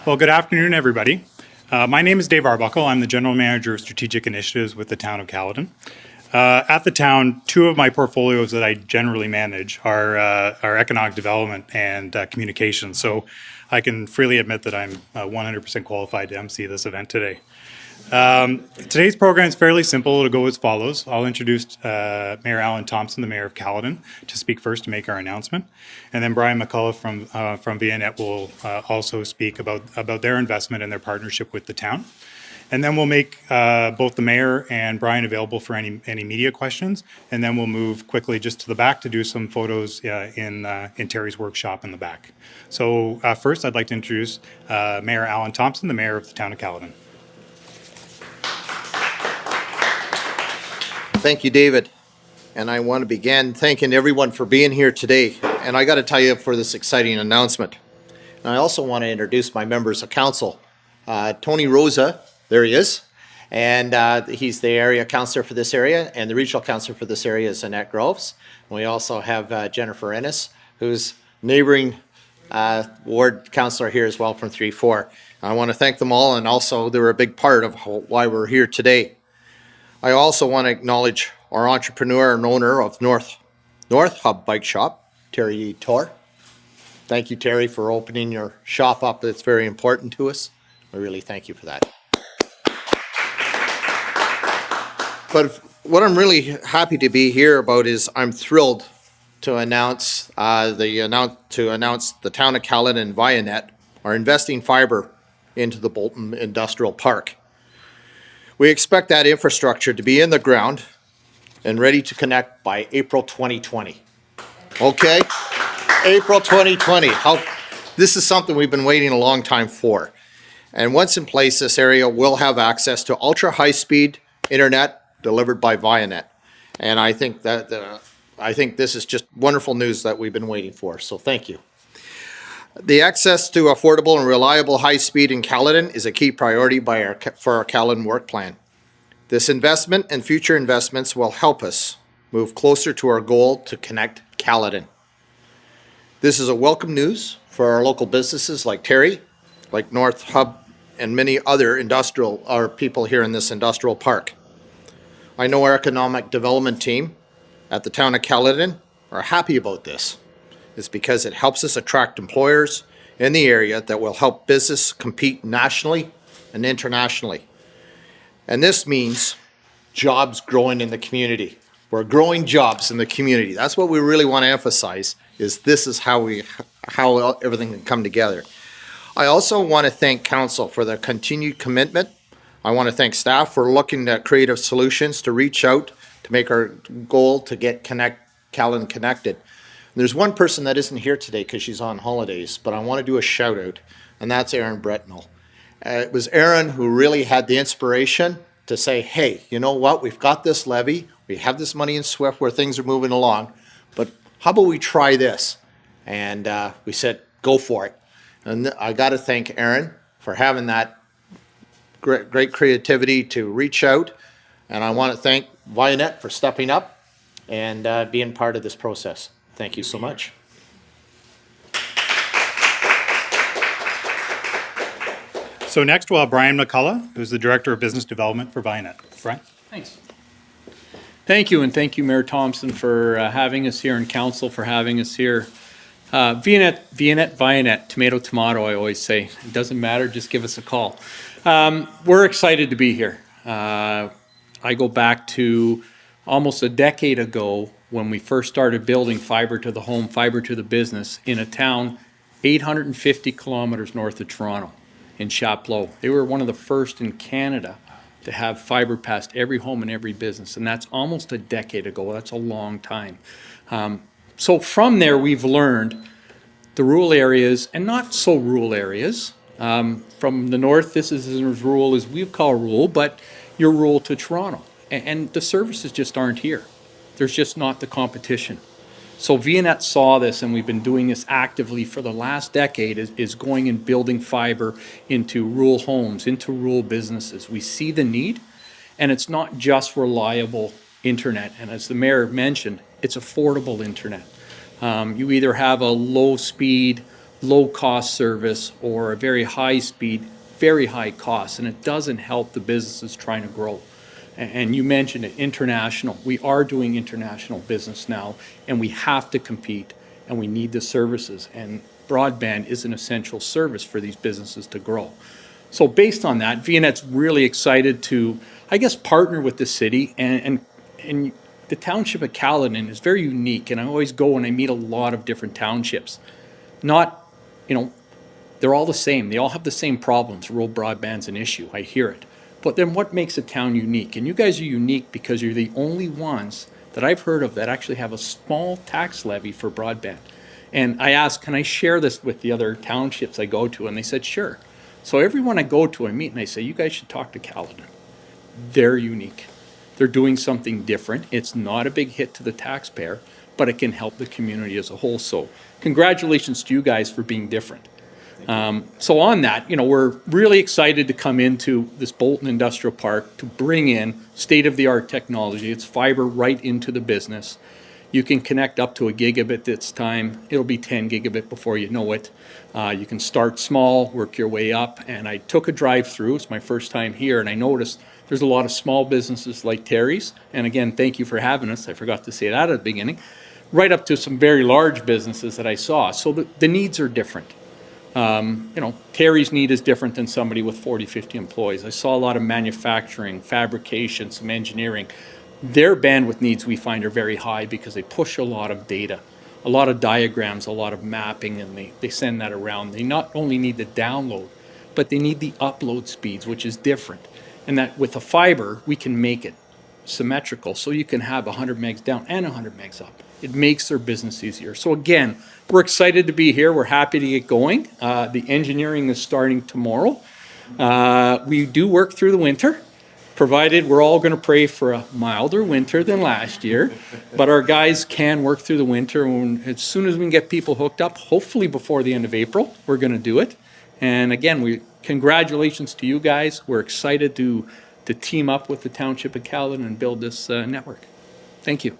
Well, good afternoon, everybody. My name is Dave Arbuckle. I'm the General Manager of Strategic Initiatives with the town of Caledon. At the town, two of my portfolios that I generally manage are economic development and communications. So I can freely admit that I'm 100% qualified to MC this event today. Today's program is fairly simple. It'll go as follows. I'll introduce Mayor Alan Thompson, the Mayor of Caledon, to speak first to make our announcement. And then Brian McCullough from Vianet will also speak about their investment and their partnership with the town. And then we'll make both the mayor and Brian available for any media questions. And then we'll move quickly just to the back to do some photos in Terry's workshop in the back. So first, I'd like to introduce Mayor Alan Thompson, the Mayor of the town of Caledon. Thank you, David. And I want to begin thanking everyone for being here today. And I got to tell you for this exciting announcement. And I also want to introduce my members of council. Tony Rosa, there he is. And he's the area councillor for this area. And the regional councillor for this area is Annette Groves. And we also have Jennifer Ennis, who's neighboring ward councillor here as well from 3-4. I want to thank them all. And also they were a big part of why we're here today. I also want to acknowledge our entrepreneur and owner of North Hub Bike Shop, Terry Torr. Thank you, Terry, for opening your shop up. It's very important to us. I really thank you for that. But what I'm really happy to be here about is I'm thrilled to announce the town of Caledon and Vianet are investing fibre into the Bolton Industrial Park. We expect that infrastructure to be in the ground and ready to connect by April 2020. Okay? April 2020. This is something we've been waiting a long time for. And once in place, this area will have access to ultra-high-speed internet delivered by Vianet. And I think this is just wonderful news that we've been waiting for. So thank you. The access to affordable and reliable high speed in Caledon is a key priority for our Caledon work plan. This investment and future investments will help us move closer to our goal to connect Caledon. This is a welcome news for our local businesses like Terry, like North Hub, and many other people here in this industrial park. I know our economic development team at the town of Caledon are happy about this. It's because it helps us attract employers in the area that will help business compete nationally and internationally. And this means jobs growing in the community. We're growing jobs in the community. That's what we really want to emphasize, is this is how everything can come together. I also want to thank council for their continued commitment. I want to thank staff for looking at creative solutions to reach out to make our goal to get Caledon connected. There's one person that isn't here today because she's on holidays, but I want to do a shout out, and that's Erin Bretnell. It was Erin who really had the inspiration to say, hey, you know what, we've got this levy, we have this money in SWIFT where things are moving along, but how about we try this? And we said, go for it. And I got to thank Erin for having that great creativity to reach out, and I want to thank Vianet for stepping up and being part of this process. Thank you so much. So next we'll have Brian McCullough, who's the Director of Business Development for Vianet. Brian? Thanks. Thank you, and thank you, Mayor Thompson, for having us here, and council for having us here. Vianet, tomato, I always say. It doesn't matter, just give us a call. We're excited to be here. I go back to almost a decade ago when we first started building fiber to the home, fiber to the business in a town 850 kilometers north of Toronto in Chapleau. They were one of the first in Canada to have fiber past every home and every business, and that's almost a decade ago. That's a long time. So from there, we've learned the rural areas and not so rural areas. From the north, this is as rural as we call rural, but you're rural to Toronto. And the services just aren't here. There's just not the competition. So Vianet saw this, and we've been doing this actively for the last decade, is going and building fiber into rural homes, into rural businesses. We see the need, and it's not just reliable internet. And as the mayor mentioned, it's affordable internet. You either have a low speed, low-cost service or a very high-speed, very high cost, and it doesn't help the businesses trying to grow. And you mentioned it, international. We are doing international business now, and we have to compete, and we need the services. And broadband is an essential service for these businesses to grow. So based on that, Vianet's really excited to, I guess, partner with the city, and the township of Caledon is very unique, and I always go and I meet a lot of different townships. Not, they're all the same. They all have the same problems. Rural broadband's an issue. I hear it. But then what makes a town unique? And you guys are unique because you're the only ones that I've heard of that actually have a small tax levy for broadband. And I asked, can I share this with the other townships I go to? And they said, sure. So everyone I go to, I meet, and I say, you guys should talk to Caledon. They're unique. They're doing something different. It's not a big hit to the taxpayer, but it can help the community as a whole. So congratulations to you guys for being different. So on that, we're really excited to come into this Bolton Industrial Park to bring in state-of-the-art technology. It's fiber right into the business. You can connect up to a gigabit this time. It'll be 10 gigabit before you know it. You can start small, work your way up. And I took a drive through. It's my first time here, and I noticed there's a lot of small businesses like Terry's. And again, thank you for having us. I forgot to say that at the beginning. Right up to some very large businesses that I saw. So the needs are different. Terry's need is different than somebody with 40, 50 employees. I saw a lot of manufacturing, fabrication, some engineering. Their bandwidth needs, we find, are very high because they push a lot of data, a lot of diagrams, a lot of mapping, and they send that around. They not only need the download, but they need the upload speeds, which is different. And that with the fiber, we can make it symmetrical, so you can have 100 megs down and 100 megs up. It makes their business easier. So again, we're excited to be here. We're happy to get going. The engineering is starting tomorrow. We do work through the winter, provided we're all going to pray for a milder winter than last year. But our guys can work through the winter. And as soon as we can get people hooked up, hopefully before the end of April, we're going to do it. And again, congratulations to you guys. We're excited to team up with the Township of Caledon and build this network. Thank you.